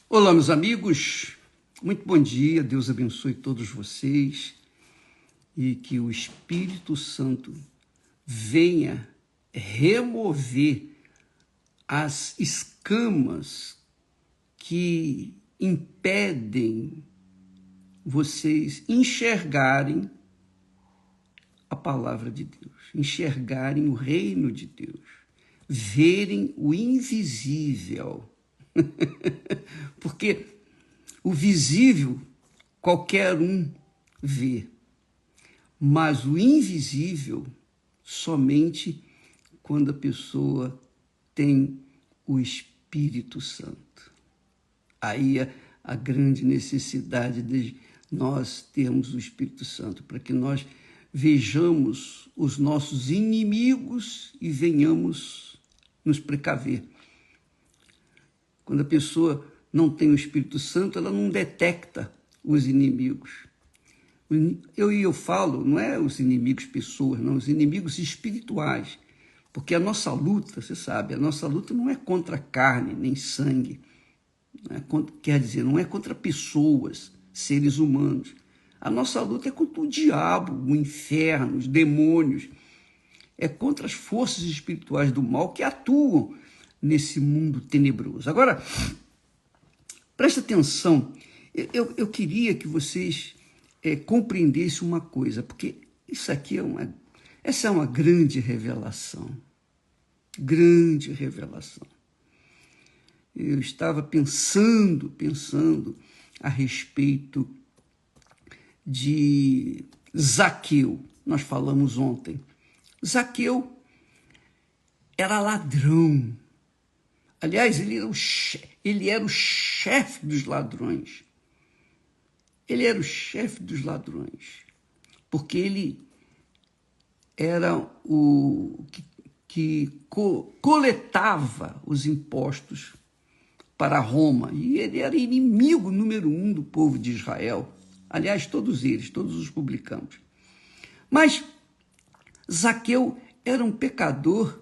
Olá, meus amigos, muito bom dia, Deus abençoe todos vocês e que o Espírito Santo venha remover as escamas que impedem vocês enxergarem a palavra de Deus, enxergarem o reino de Deus, verem o invisível. Porque o visível qualquer um vê, mas o invisível somente quando a pessoa tem o Espírito Santo. Aí a grande necessidade de nós termos o Espírito Santo, para que nós vejamos os nossos inimigos e venhamos nos precaver. Quando a pessoa não tem o Espírito Santo, ela não detecta os inimigos. Eu falo, não é os inimigos pessoas, não, os inimigos espirituais. Porque a nossa luta, você sabe, a nossa luta não é contra carne nem sangue. Quer dizer, não é contra pessoas, seres humanos. A nossa luta é contra o diabo, o inferno, os demônios. É contra as forças espirituais do mal que atuam nesse mundo tenebroso. Agora, presta atenção, eu queria que vocês compreendessem uma coisa, porque isso aqui essa é uma grande revelação. Grande revelação. Eu estava pensando a respeito de Zaqueu. Nós falamos ontem. Zaqueu era ladrão. Aliás, ele era o chefe dos ladrões. Ele era o chefe dos ladrões, porque ele era o que coletava os impostos para Roma. E ele era inimigo número 1 do povo de Israel. Aliás, todos eles, todos os publicanos. Mas Zaqueu era um pecador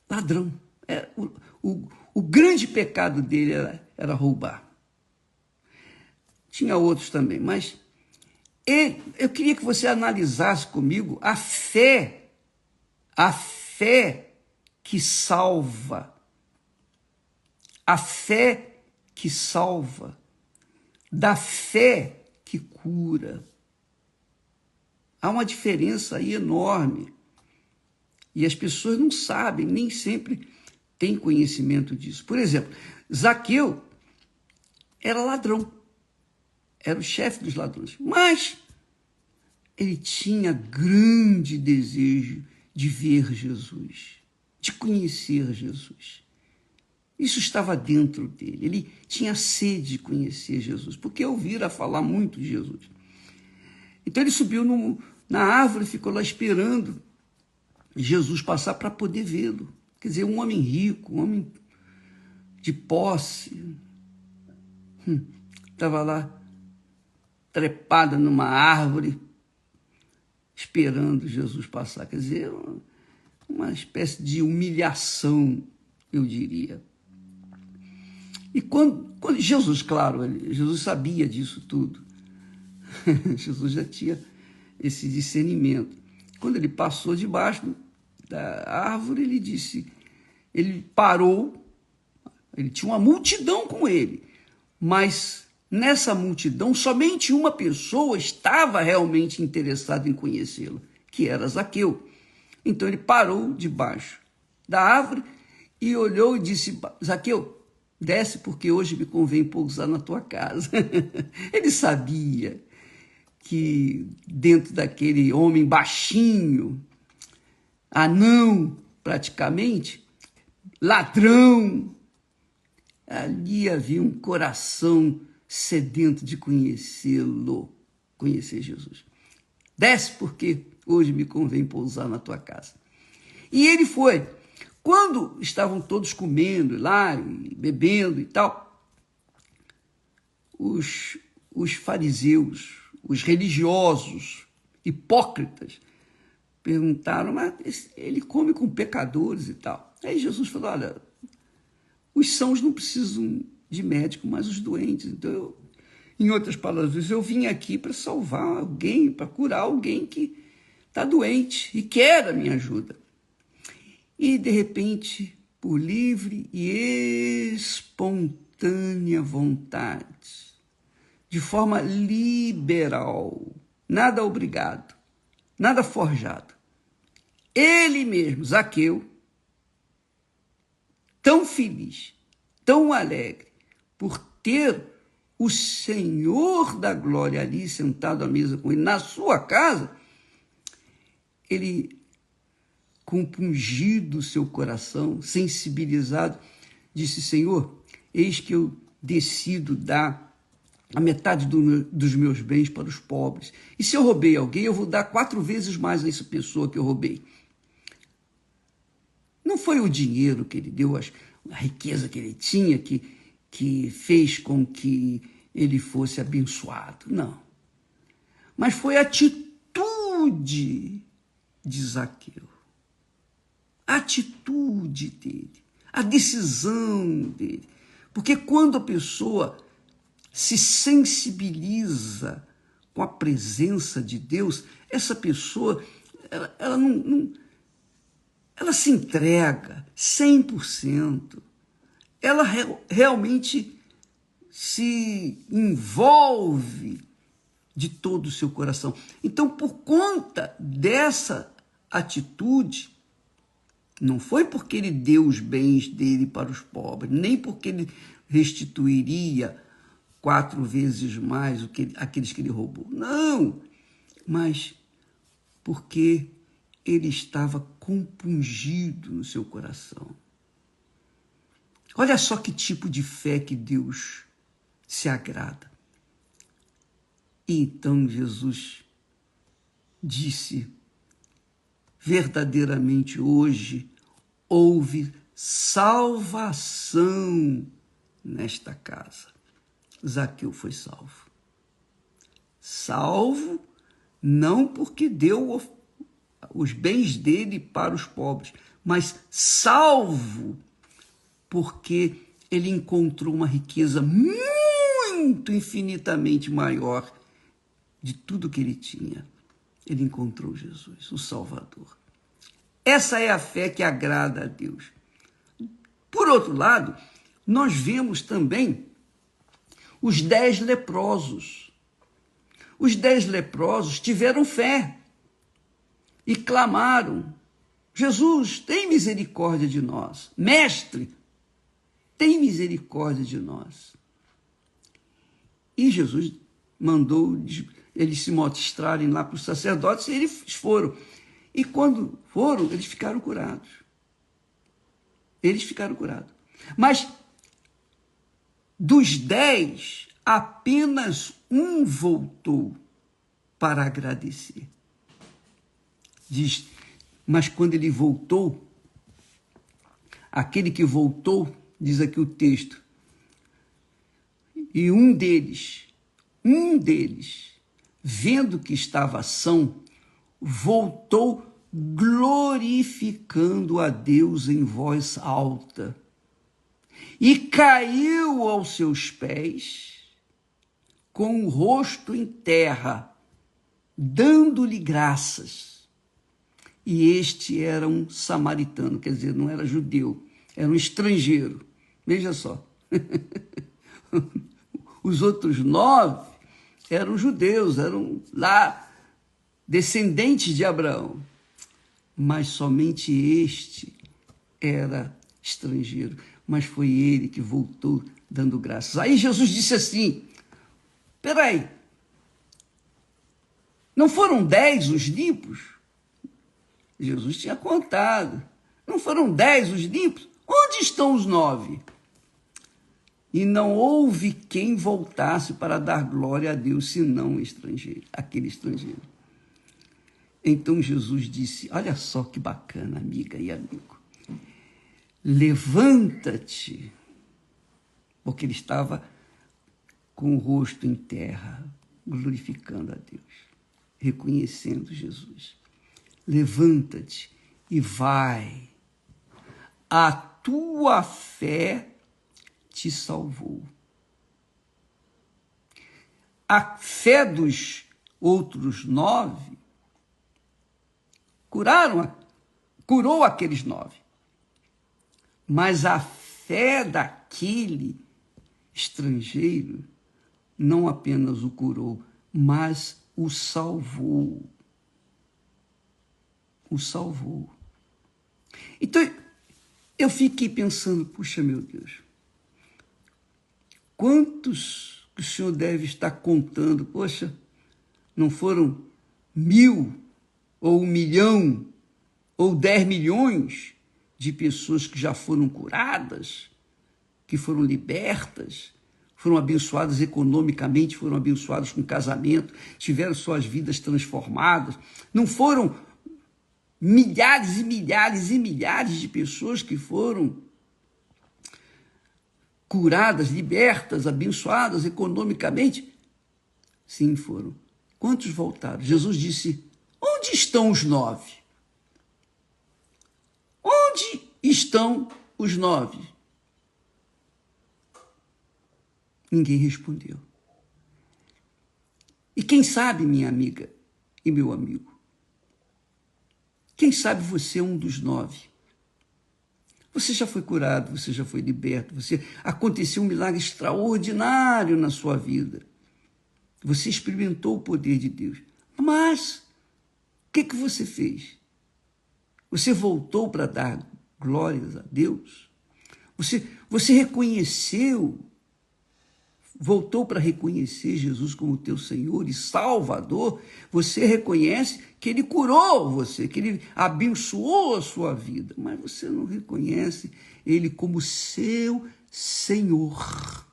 ladrão. O grande pecado dele era roubar. Tinha outros também, mas eu queria que você analisasse comigo a fé que salva, a fé que salva, da fé que cura. Há uma diferença aí enorme. E as pessoas não sabem, nem sempre têm conhecimento disso. Por exemplo, Zaqueu era ladrão, era o chefe dos ladrões, mas ele tinha grande desejo de ver Jesus, de conhecer Jesus. Isso estava dentro dele, ele tinha sede de conhecer Jesus, porque ouvira falar muito de Jesus. Então ele subiu na árvore, ficou lá esperando Jesus passar para poder vê-lo. Quer dizer, um homem rico, um homem de posse, estava lá trepada numa árvore, esperando Jesus passar. Quer dizer, uma espécie de humilhação, eu diria. E quando Jesus, claro, Jesus sabia disso tudo. Jesus já tinha esse discernimento. Quando ele passou debaixo da árvore, ele parou, ele tinha uma multidão com ele, mas nessa multidão somente uma pessoa estava realmente interessada em conhecê-lo, que era Zaqueu. Então ele parou debaixo da árvore e olhou e disse: Zaqueu, desce, porque hoje me convém pousar na tua casa. Ele sabia que dentro daquele homem baixinho, anão praticamente, ladrão, ali havia um coração sedento de conhecê-lo, conhecer Jesus. Desce, porque hoje me convém pousar na tua casa. E ele foi. Quando estavam todos comendo lá, e bebendo e tal, os fariseus, os religiosos, hipócritas, perguntaram: mas ele come com pecadores e tal. Aí Jesus falou: olha, os sãos não precisam de médico, mas os doentes. Então, em outras palavras, eu vim aqui para salvar alguém, para curar alguém que está doente e quer a minha ajuda. E, de repente, por livre e espontânea vontade, de forma liberal, nada obrigado, nada forjado, ele mesmo, Zaqueu, tão feliz, tão alegre, por ter o Senhor da glória ali sentado à mesa com ele, na sua casa, ele, compungido o seu coração, sensibilizado, disse: Senhor, eis que eu decido dar a metade dos meus bens para os pobres. E se eu roubei alguém, eu vou dar 4 vezes mais a essa pessoa que eu roubei. Não foi o dinheiro que ele deu, a riqueza que ele tinha, que fez com que ele fosse abençoado. Não. Mas foi a atitude de Zaqueu. A atitude dele. A decisão dele. Porque quando a pessoa se sensibiliza com a presença de Deus, essa pessoa, ela ela se entrega 100%. Ela realmente se envolve de todo o seu coração. Então, por conta dessa atitude, não foi porque ele deu os bens dele para os pobres, nem porque ele restituiria 4 vezes mais aqueles que ele roubou. Não, mas porque ele estava compungido no seu coração. Olha só que tipo de fé que Deus se agrada. E então Jesus disse: verdadeiramente hoje houve salvação nesta casa. Zaqueu foi salvo. Salvo não porque deu os bens dele para os pobres, mas salvo porque ele encontrou uma riqueza muito infinitamente maior de tudo que ele tinha. Ele encontrou Jesus, o Salvador. Essa é a fé que agrada a Deus. Por outro lado, nós vemos também os 10 leprosos. Os 10 leprosos tiveram fé e clamaram: Jesus, tem misericórdia de nós. Mestre, tem misericórdia de nós. E Jesus mandou eles se mostrarem lá para os sacerdotes, e eles foram. E quando foram, eles ficaram curados. Eles ficaram curados. Mas dos 10, apenas um voltou para agradecer. Diz, mas quando ele voltou, aquele que voltou, diz aqui o texto, e um deles, vendo que estava são, voltou glorificando a Deus em voz alta e caiu aos seus pés com o rosto em terra, dando-lhe graças. E este era um samaritano, quer dizer, não era judeu, era um estrangeiro. Veja só. Os outros 9 eram judeus, eram lá descendentes de Abraão. Mas somente este era estrangeiro. Mas foi ele que voltou dando graças. Aí Jesus disse assim: peraí, não foram 10 os limpos? Jesus tinha contado. Não foram 10 os limpos? Onde estão os 9? E não houve quem voltasse para dar glória a Deus, senão o estrangeiro, aquele estrangeiro. Então Jesus disse: olha só que bacana, amiga e amigo. Levanta-te, porque ele estava com o rosto em terra, glorificando a Deus, reconhecendo Jesus. Levanta-te e vai. A tua fé te salvou. A fé dos outros 9 curou aqueles 9. Mas a fé daquele estrangeiro não apenas o curou, mas o salvou. O salvou. Então, eu fiquei pensando, puxa, meu Deus, quantos que o Senhor deve estar contando? Poxa, não foram 1000 ou 1 milhão ou 10 milhões de pessoas que já foram curadas, que foram libertas, foram abençoadas economicamente, foram abençoadas com casamento, tiveram suas vidas transformadas. Não foram milhares e milhares e milhares de pessoas que foram curadas, libertas, abençoadas economicamente? Sim, foram. Quantos voltaram? Jesus disse, onde estão os 9? Onde estão os 9? Ninguém respondeu. E quem sabe, minha amiga e meu amigo, quem sabe você é um dos 9? Você já foi curado, você já foi liberto, aconteceu um milagre extraordinário na sua vida. Você experimentou o poder de Deus. Mas, o que você fez? Você voltou para dar glórias a Deus? Você reconheceu, voltou para reconhecer Jesus como teu Senhor e Salvador? Você reconhece que Ele curou você, que Ele abençoou a sua vida, mas você não reconhece Ele como seu Senhor,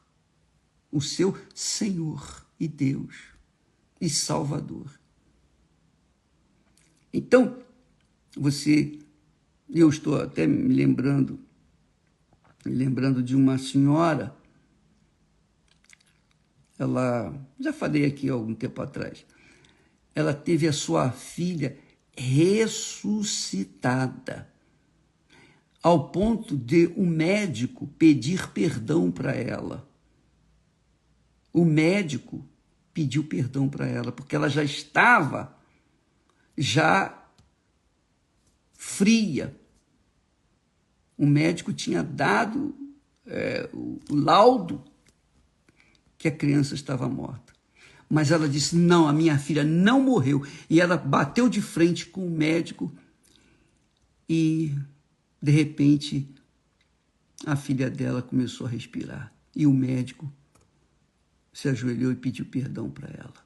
o seu Senhor e Deus e Salvador. Então, eu estou até me lembrando de uma senhora, ela, já falei aqui há algum tempo atrás, ela teve a sua filha ressuscitada, ao ponto de o médico pedir perdão para ela. O médico pediu perdão para ela, porque ela já estava fria. O médico tinha dado o laudo que a criança estava morta. Mas ela disse, não, a minha filha não morreu. E ela bateu de frente com o médico e, de repente, a filha dela começou a respirar. E o médico se ajoelhou e pediu perdão para ela.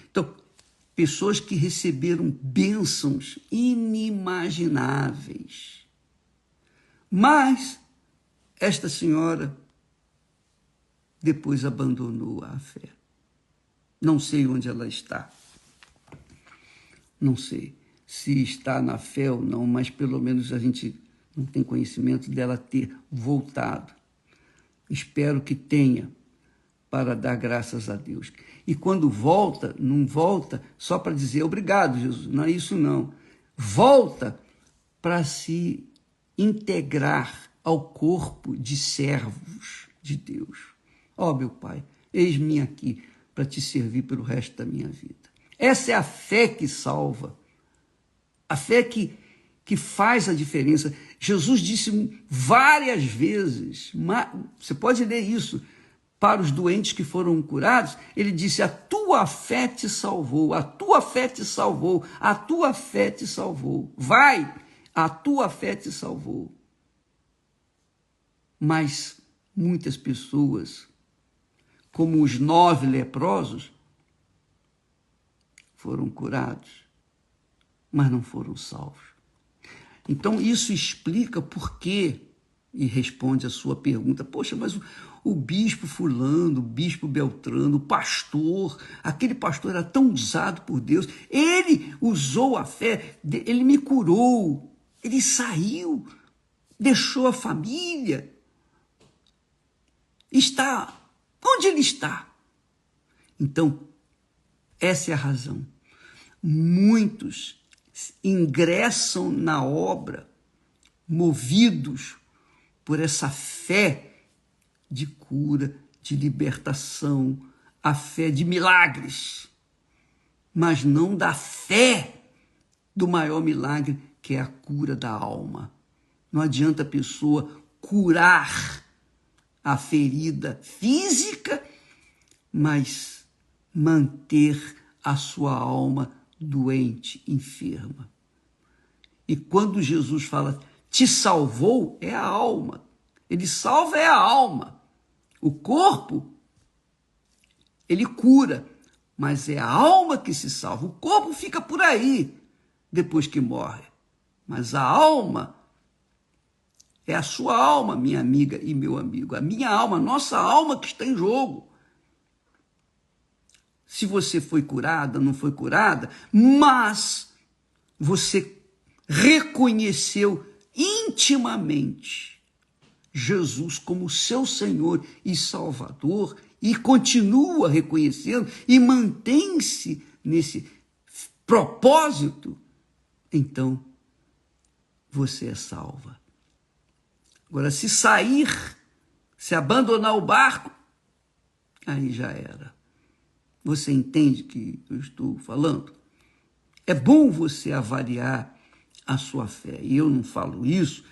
Então, pessoas que receberam bênçãos inimagináveis. Mas esta senhora depois abandonou a fé. Não sei onde ela está. Não sei se está na fé ou não, mas pelo menos a gente não tem conhecimento dela ter voltado. Espero que tenha, para dar graças a Deus. E quando volta, não volta só para dizer obrigado, Jesus. Não é isso, não. Volta para se integrar ao corpo de servos de Deus. Ó, meu Pai, eis-me aqui para te servir pelo resto da minha vida. Essa é a fé que salva. A fé que faz a diferença. Jesus disse várias vezes, você pode ler isso, para os doentes que foram curados, ele disse, a tua fé te salvou, a tua fé te salvou, a tua fé te salvou. Vai, a tua fé te salvou. Mas muitas pessoas, como os 9 leprosos, foram curados, mas não foram salvos. Então, isso explica por quê, e responde a sua pergunta, poxa, mas o bispo fulano, o bispo Beltrano, o pastor, aquele pastor era tão usado por Deus, ele usou a fé, ele me curou, ele saiu, deixou a família, onde ele está? Então, essa é a razão. Muitos ingressam na obra movidos por essa fé de cura, de libertação, a fé de milagres, mas não da fé do maior milagre, que é a cura da alma. Não adianta a pessoa curar a ferida física, mas manter a sua alma doente, enferma. E quando Jesus fala, te salvou, é a alma. Ele salva é a alma. O corpo, ele cura, mas é a alma que se salva. O corpo fica por aí depois que morre. Mas a alma é a sua alma, minha amiga e meu amigo. A minha alma, a nossa alma que está em jogo. Se você foi curada, não foi curada, mas você reconheceu intimamente Jesus como seu Senhor e Salvador e continua reconhecendo e mantém-se nesse propósito, então você é salva. Agora, se sair, se abandonar o barco, aí já era. Você entende o que eu estou falando? É bom você avaliar a sua fé. E eu não falo isso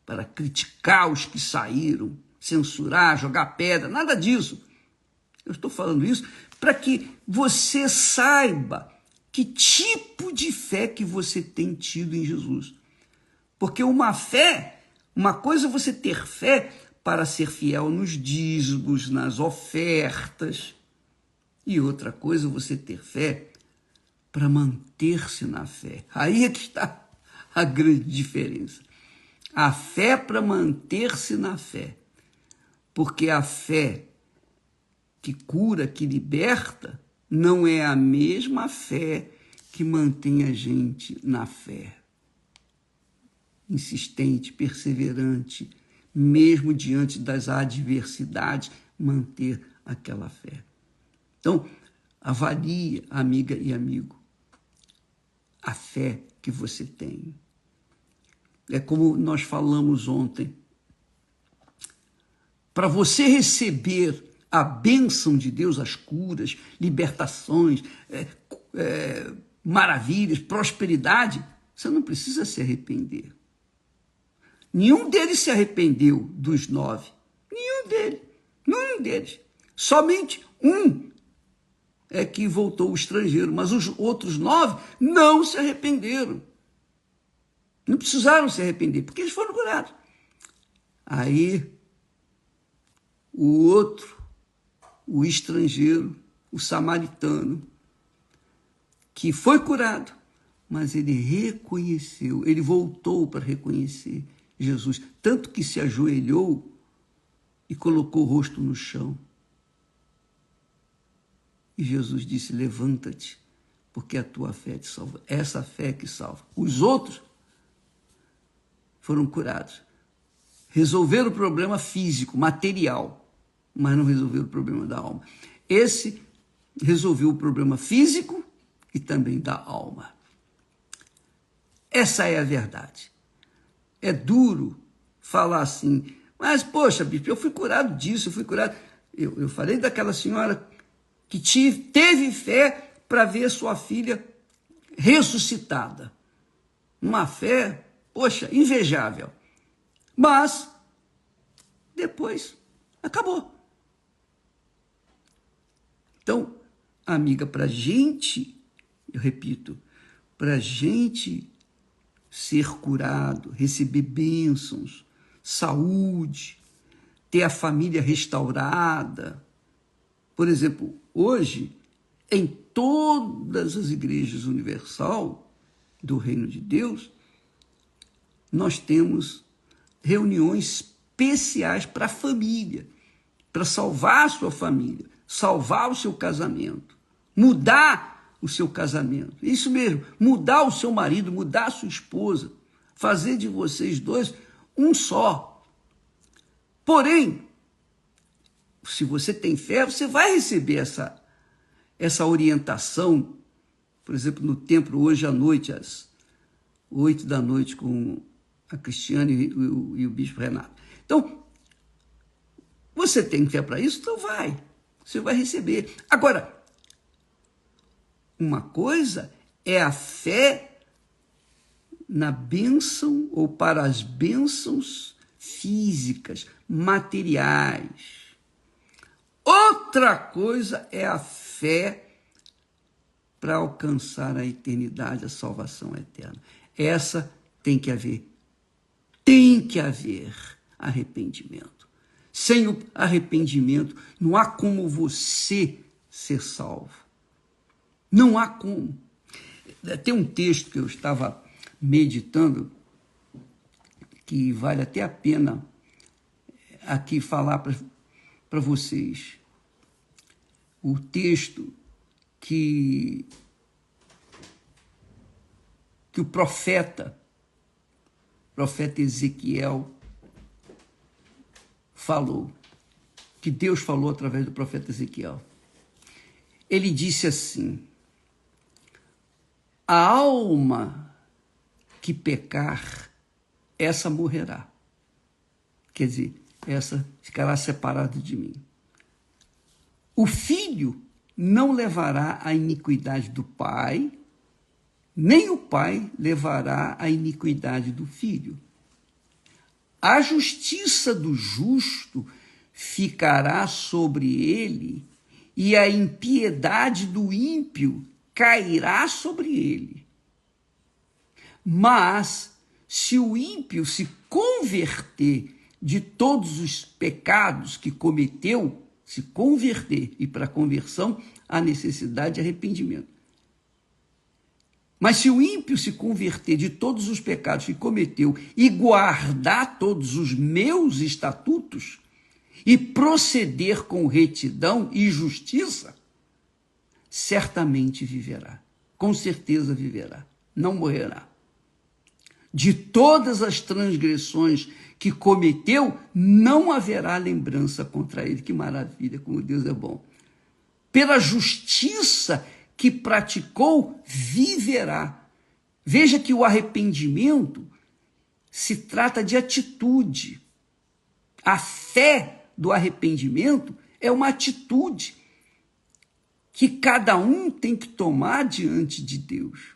para criticar os que saíram, censurar, jogar pedra, nada disso. Eu estou falando isso para que você saiba que tipo de fé que você tem tido em Jesus. Porque uma coisa é você ter fé para ser fiel nos dízimos, nas ofertas, e outra coisa é você ter fé para manter-se na fé. Aí é que está a grande diferença. A fé para manter-se na fé. Porque a fé que cura, que liberta, não é a mesma fé que mantém a gente na fé. Insistente, perseverante, mesmo diante das adversidades, manter aquela fé. Então, avalie, amiga e amigo, a fé que você tem. É como nós falamos ontem. Para você receber a bênção de Deus, as curas, libertações, maravilhas, prosperidade, você não precisa se arrepender. Nenhum deles se arrependeu dos 9. Nenhum deles. Somente um é que voltou o estrangeiro, mas os outros 9 não se arrependeram. Não precisaram se arrepender, porque eles foram curados. Aí, o outro, o estrangeiro, o samaritano, que foi curado, mas ele reconheceu, ele voltou para reconhecer Jesus, tanto que se ajoelhou e colocou o rosto no chão. E Jesus disse, levanta-te, porque a tua fé te salva. Essa fé que salva. Os outros foram curados. Resolveram o problema físico, material, mas não resolveram o problema da alma. Esse resolveu o problema físico e também da alma. Essa é a verdade. É duro falar assim, mas, poxa, bispo, eu fui curado disso, eu fui curado. Eu falei daquela senhora que teve fé para ver sua filha ressuscitada. Uma fé, poxa, invejável. Mas, depois, acabou. Então, amiga, para a gente, eu repito, para a gente ser curado, receber bênçãos, saúde, ter a família restaurada. Por exemplo, hoje, em todas as igrejas universal do Reino de Deus, nós temos reuniões especiais para a família, para salvar a sua família, salvar o seu casamento, mudar o seu casamento. Isso mesmo, mudar o seu marido, mudar a sua esposa, fazer de vocês dois um só. Porém, se você tem fé, você vai receber essa orientação, por exemplo, no templo hoje à noite, às 8 da noite, com a Cristiane e o bispo Renato. Então, você tem fé para isso, então vai. Você vai receber. Agora, uma coisa é a fé na bênção ou para as bênçãos físicas, materiais. Outra coisa é a fé para alcançar a eternidade, a salvação eterna. Essa tem que haver arrependimento. Sem o arrependimento, não há como você ser salvo. Não há como. Tem um texto que eu estava meditando, que vale até a pena aqui falar para vocês. O texto que o profeta Ezequiel falou, que Deus falou através do profeta Ezequiel. Ele disse assim: a alma que pecar, essa morrerá. Quer dizer, essa ficará separada de mim. O filho não levará a iniquidade do pai, nem o pai levará a iniquidade do filho. A justiça do justo ficará sobre ele, e a impiedade do ímpio cairá sobre ele. Mas, se o ímpio se converter de todos os pecados que cometeu, se converter, e para conversão há necessidade de arrependimento. Mas se o ímpio se converter de todos os pecados que cometeu e guardar todos os meus estatutos e proceder com retidão e justiça, certamente viverá, com certeza viverá, não morrerá. De todas as transgressões que cometeu, não haverá lembrança contra ele. Que maravilha, como Deus é bom. Pela justiça que praticou, viverá. Veja que o arrependimento se trata de atitude. A fé do arrependimento é uma atitude que cada um tem que tomar diante de Deus.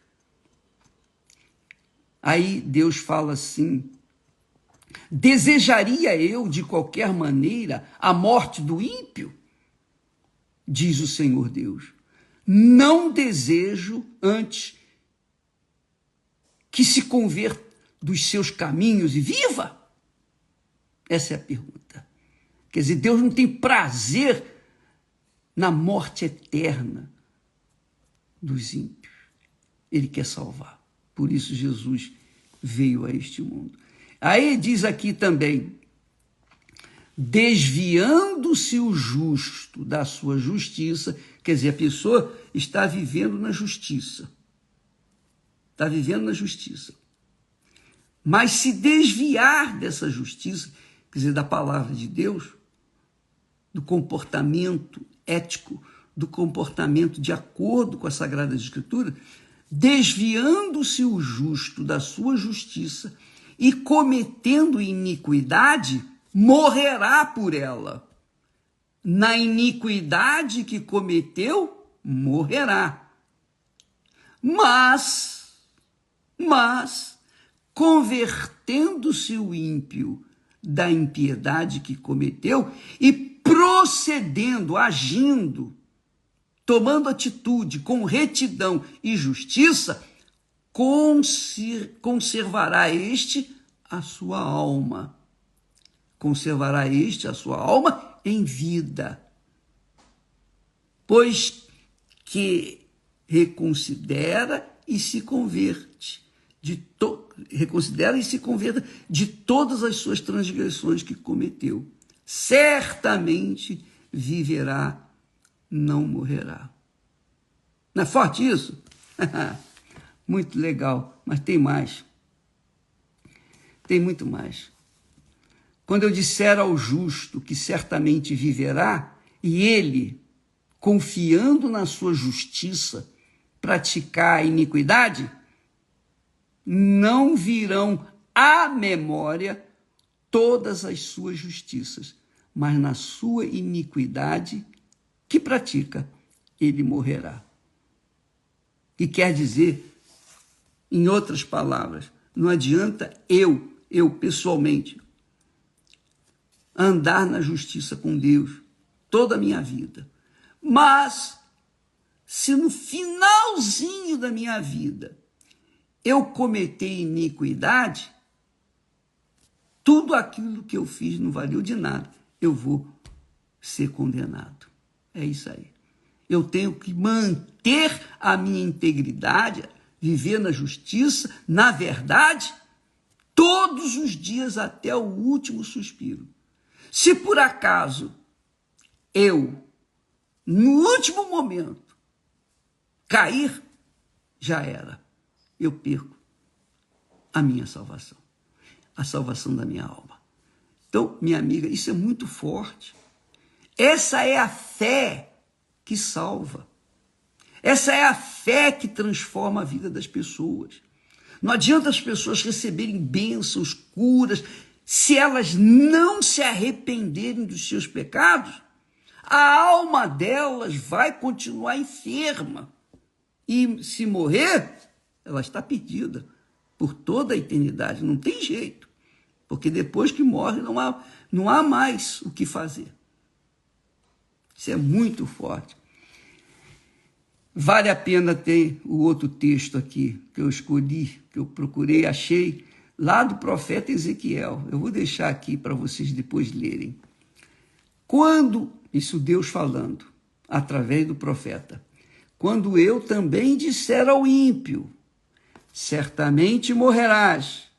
Aí Deus fala assim: desejaria eu de qualquer maneira a morte do ímpio? Diz o Senhor Deus. Não desejo antes que se converta dos seus caminhos e viva? Essa é a pergunta. Quer dizer, Deus não tem prazer na morte eterna dos ímpios. Ele quer salvar. Por isso Jesus veio a este mundo. Aí diz aqui também: desviando-se o justo da sua justiça, quer dizer, a pessoa está vivendo na justiça. Está vivendo na justiça. Mas se desviar dessa justiça, quer dizer, da palavra de Deus, do comportamento ético, do comportamento de acordo com a Sagrada Escritura, desviando-se o justo da sua justiça e cometendo iniquidade, morrerá por ela. Na iniquidade que cometeu, morrerá. Mas, convertendo-se o ímpio da impiedade que cometeu e procedendo, agindo, tomando atitude com retidão e justiça, conservará este a sua alma. Conservará este a sua alma em vida. Pois que reconsidera e se converte de todas as suas transgressões que cometeu. Certamente viverá, não morrerá. Não é forte isso? Muito legal, mas tem mais. Tem muito mais. Quando eu disser ao justo que certamente viverá, e ele, confiando na sua justiça, praticar a iniquidade, não virão à memória todas as suas justiças, mas na sua iniquidade que pratica, ele morrerá. E quer dizer, em outras palavras, não adianta eu pessoalmente, andar na justiça com Deus toda a minha vida. Mas, se no finalzinho da minha vida eu cometer iniquidade, tudo aquilo que eu fiz não valeu de nada. Eu vou ser condenado. É isso aí. Eu tenho que manter a minha integridade, viver na justiça, na verdade, todos os dias até o último suspiro. Se por acaso eu, no último momento, cair, já era. Eu perco a minha salvação, a salvação da minha alma. Então, minha amiga, isso é muito forte. Essa é a fé que salva. Essa é a fé que transforma a vida das pessoas. Não adianta as pessoas receberem bênçãos, curas, se elas não se arrependerem dos seus pecados, a alma delas vai continuar enferma. E se morrer, ela está perdida por toda a eternidade. Não tem jeito. Porque depois que morre, não há mais o que fazer. Isso é muito forte. Vale a pena ter o outro texto aqui que eu escolhi, que eu procurei, achei, lá do profeta Ezequiel. Eu vou deixar aqui para vocês depois lerem. Quando, isso Deus falando, através do profeta, quando eu também disser ao ímpio, certamente morrerás,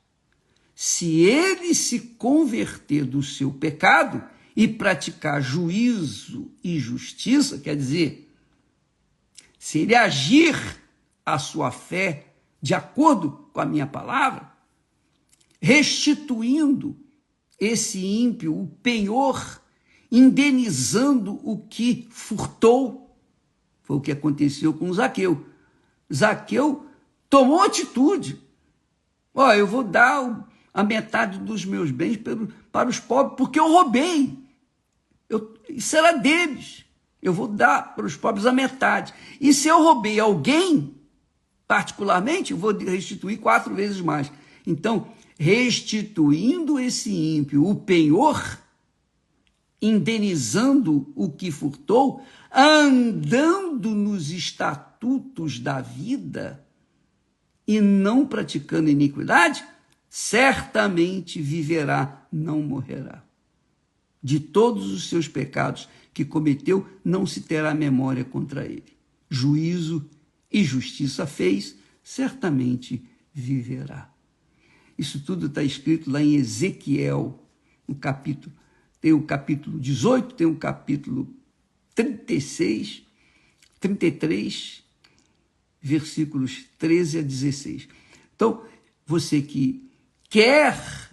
se ele se converter do seu pecado e praticar juízo e justiça, quer dizer, se ele agir a sua fé de acordo com a minha palavra, restituindo esse ímpio o penhor, indenizando o que furtou, foi o que aconteceu com Zaqueu. Zaqueu tomou atitude. Eu vou dar a metade dos meus bens para os pobres, porque eu roubei. Isso era deles. Eu vou dar para os pobres a metade. E se eu roubei alguém, particularmente, eu vou restituir 4 vezes mais. Então, restituindo esse ímpio o penhor, indenizando o que furtou, andando nos estatutos da vida e não praticando iniquidade, certamente viverá, não morrerá. De todos os seus pecados que cometeu, não se terá memória contra ele. Juízo e justiça fez, certamente viverá. Isso tudo está escrito lá em Ezequiel, no capítulo. Tem o capítulo 18, tem o capítulo 36, 33, versículos 13 a 16. Então, você que quer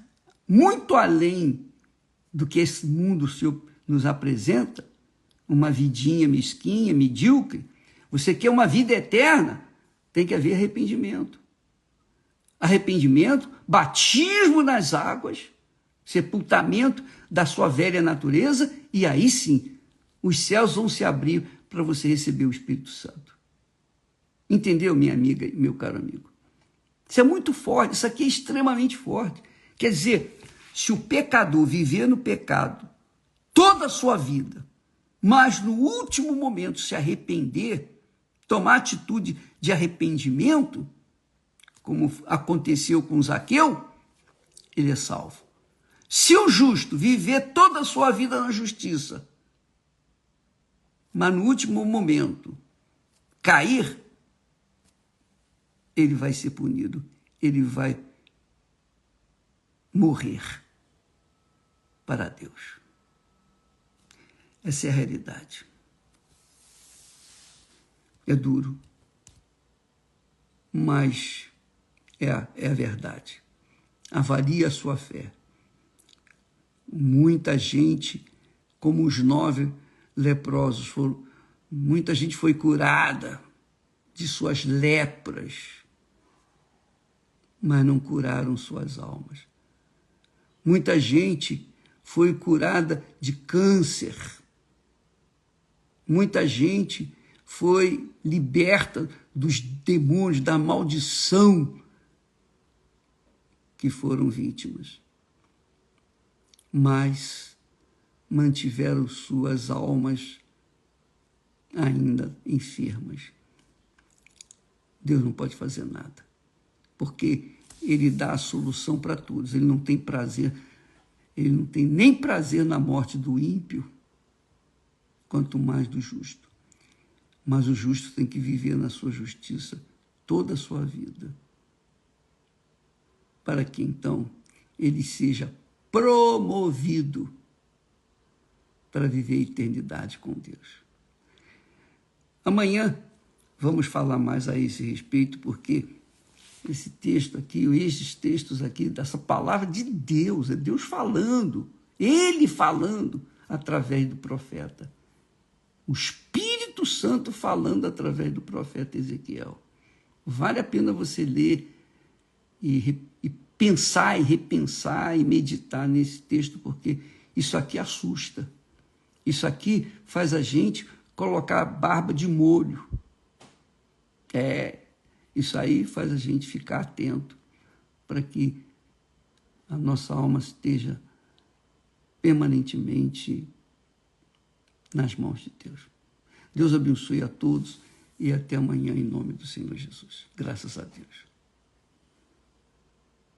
muito além do que esse mundo nos apresenta, uma vidinha mesquinha, medíocre, você quer uma vida eterna, tem que haver arrependimento. Arrependimento, batismo nas águas, sepultamento da sua velha natureza, e aí sim, os céus vão se abrir para você receber o Espírito Santo. Entendeu, minha amiga e meu caro amigo? Isso é muito forte, isso aqui é extremamente forte. Quer dizer, se o pecador viver no pecado toda a sua vida, mas no último momento se arrepender, tomar atitude de arrependimento, como aconteceu com Zaqueu, ele é salvo. Se o justo viver toda a sua vida na justiça, mas no último momento cair, ele vai ser punido, ele vai morrer para Deus. Essa é a realidade. É duro, mas é a verdade. Avalie a sua fé. Muita gente, como os 9 leprosos, muita gente foi curada de suas lepras, mas não curaram suas almas. Muita gente foi curada de câncer. Muita gente foi liberta dos demônios, da maldição que foram vítimas. Mas mantiveram suas almas ainda enfermas. Deus não pode fazer nada, porque Ele dá a solução para todos. Ele não tem prazer, Ele não tem nem prazer na morte do ímpio, quanto mais do justo. Mas o justo tem que viver na sua justiça toda a sua vida, para que então ele seja promovido para viver a eternidade com Deus. Amanhã vamos falar mais a esse respeito, porque esse texto aqui, esses textos aqui, dessa palavra de Deus, é Deus falando, Ele falando através do profeta. O Espírito Santo falando através do profeta Ezequiel. Vale a pena você ler e pensar e repensar e meditar nesse texto, porque isso aqui assusta. Isso aqui faz a gente colocar a barba de molho. Isso aí faz a gente ficar atento para que a nossa alma esteja permanentemente nas mãos de Deus. Deus abençoe a todos e até amanhã em nome do Senhor Jesus. Graças a Deus.